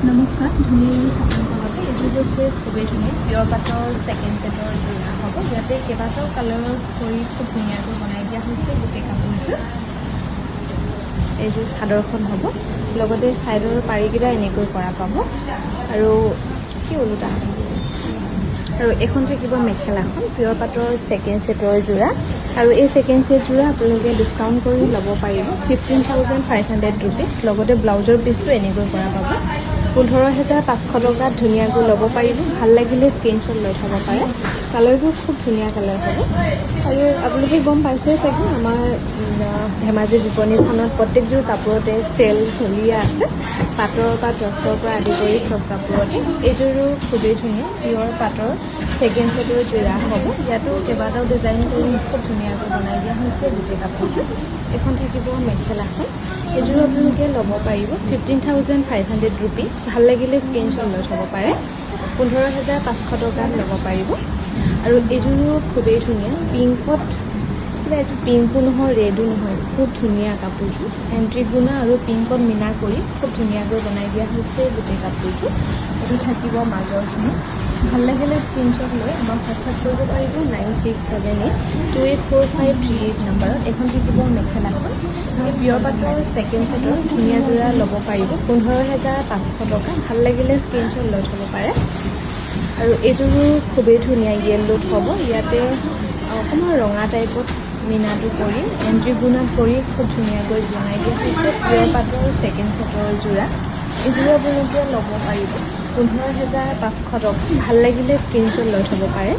নমস্কাৰ, ধুনীয়া চাপোনখনতে এইযোৰ হৈছে খুবেই ধুনীয়া পিয়ৰ পাটৰ ছেকেণ্ড ছেটৰ যোৰা হ'ব। ইয়াতে কেইবাটাও কালাৰৰ কৰি খুব ধুনীয়াকৈ বনাই দিয়া হৈছে গোটেই কাপোৰযোৰ। এইযোৰ চাদৰখন হ'ব, লগতে ছাইডৰ পাৰিকেইটা এনেকৈ কৰা পাব আৰু কি ওলোটা আৰু এখন থাকিব মেখেলাখন পিয়ৰ পাটৰ ছেকেণ্ড ছেটৰ যোৰা। আৰু এই ছেকেণ্ড ছেট যোৰা আপোনালোকে ডিছকাউণ্ট কৰি ল'ব পাৰিব 15,500 ৰুপিজ। লগতে ব্লাউজৰ পিচটো এনেকৈ কৰা পাব 15,500 টকাত ধুনীয়াকৈ ল'ব পাৰিব। ভাল লাগিলে স্ক্ৰীনশ্বট লৈ থ'ব পাৰে। কালাৰবোৰ খুব ধুনীয়া কালাৰ হ'ব। আৰু আপোনালোকে গম পাইছে চাগে আমাৰ ধেমাজি বিপণীখনত প্ৰত্যেকযোৰ কাপোৰতে চেল চলিয়ে আছে, পাটৰ পৰা টচৰ পৰা আদি কৰি চব কাপোৰতে। এইযোৰো খুবেই ধুনীয়া পিয়ৰ পাটৰ ছেকেণ্ড ছেটৰ যোৰা হ'ব। ইয়াতো কেইবাটাও ডিজাইন কৰি খুব ধুনীয়াকৈ বনাই দিয়া হৈছে গোটেই কাপোৰযোৰ। এখন থাকিব মেখেলাখন, এইযোৰো আপোনালোকে ল'ব পাৰিব 15,500 ৰুপিজ। ভাল লাগিলে স্ক্ৰীনশ্বট লৈ থ'ব পাৰে। 15,500 টকাত ল'ব পাৰিব। আৰু এইযোৰো খুবেই ধুনীয়া পিংকত, কিবা এইটো পিংকো নহয় ৰেডো নহয়, খুব ধুনীয়া কাপোৰযোৰ। এণ্ট্ৰি গুণা আৰু পিংকত মিনা কৰি খুব ধুনীয়াকৈ বনাই দিয়া হৈছে গোটেই কাপোৰযোৰ। এইটো থাকিব মাজৰখিনি। ভাল লাগিলে স্ক্ৰীনশ্বট লৈ আমাক হোৱাটছআপ কৰিব পাৰিব 9678284538 নম্বৰত। এখন থাকিব মেখেলাখন, এই পিয়ৰ পাটৰ ছেকেণ্ড ছেটৰ ধুনীয়া যোৰা ল'ব পাৰিব 15,500 টকা। ভাল লাগিলে স্ক্ৰীনশ্বট লৈ থ'ব পাৰে। আৰু এইযোৰো খুবেই ধুনীয়া য়েল্লোত হ'ব। ইয়াতে অকণমান ৰঙা টাইপত মিনাটো কৰি এণ্ট্ৰি গুণাত কৰি খুব ধুনীয়াকৈ বনাই দিয়া হৈছে পিয়ৰ পাটৰ ছেকেণ্ড ছেটৰ যোৰা। এইযোৰো আপোনালোকে ল'ব পাৰিব 15,500 টকা। ভাল লাগিলে স্ক্ৰীনশ্বট লৈ থ'ব পাৰে।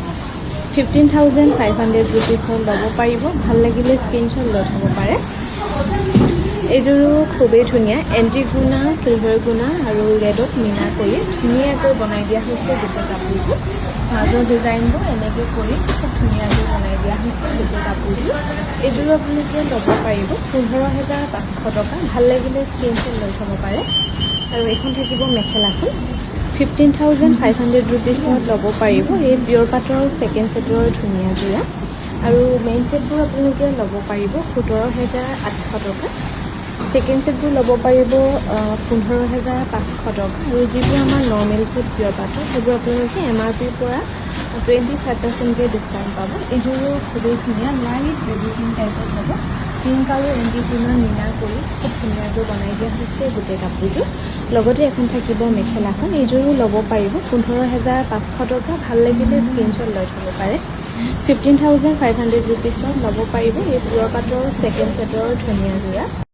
15,500 ৰুপিছত ল'ব পাৰিব। ভাল লাগিলে স্ক্ৰীনশ্বট লৈ থ'ব পাৰে। এইযোৰো খুবেই ধুনীয়া এণ্ট্ৰি গুণা, চিলভাৰ গুণা আৰু ৰেডত মিনা কৰি ধুনীয়াকৈ বনাই দিয়া হৈছে গোটেই কাপোৰবোৰ। মাজৰ ডিজাইনবোৰ এনেকৈ কৰি খুব ধুনীয়াকৈ বনাই দিয়া হৈছে গোটেই কাপোৰবোৰ। এইযোৰো আপোনালোকে ল'ব পাৰিব 15,500 টকা। ভাল লাগিলে স্ক্ৰীনশ্বট লৈ থ'ব পাৰে। আৰু এইখন থাকিব মেখেলাখন, 15,500 ৰুপিছত ল'ব পাৰিব। এই পিয়ৰ পাটৰ ছেকেণ্ড ছেটৰ ধুনীয়া যোৰা। আৰু মেইন ছেটবোৰ আপোনালোকে ল'ব পাৰিব 17,800 টকা। ছেকেণ্ড ছেটবোৰ ল'ব পাৰিব 15,500 টকা। আৰু যিবোৰ আমাৰ নৰ্মেল ছেট পিয়ৰ পাটৰ সেইবোৰ আপোনালোকে MRPৰ পৰা 25% ডিছকাউণ্ট পাব। এইযোৰো খুবেই ধুনীয়া লাইট বেবী পিংক টাইপত হ'ব। পিংক আৰু এণ্ট্ৰি গুণা মিনা কৰি খুব ধুনীয়াকৈ বনাই দিয়া হৈছে গোটেই কাপোৰযোৰ। লগতে এখন থাকিব মেখেলাখন, এইযোৰো ল'ব পাৰিব 15,500 টকা। ভাল লাগিলে স্ক্ৰীনশ্বট লৈ থ'ব পাৰে। 15,500 ৰুপিছত ল'ব পাৰিব এই পিয়ৰ পাটৰ ছেকেণ্ড ছেটৰ ধুনীয়া যোৰা।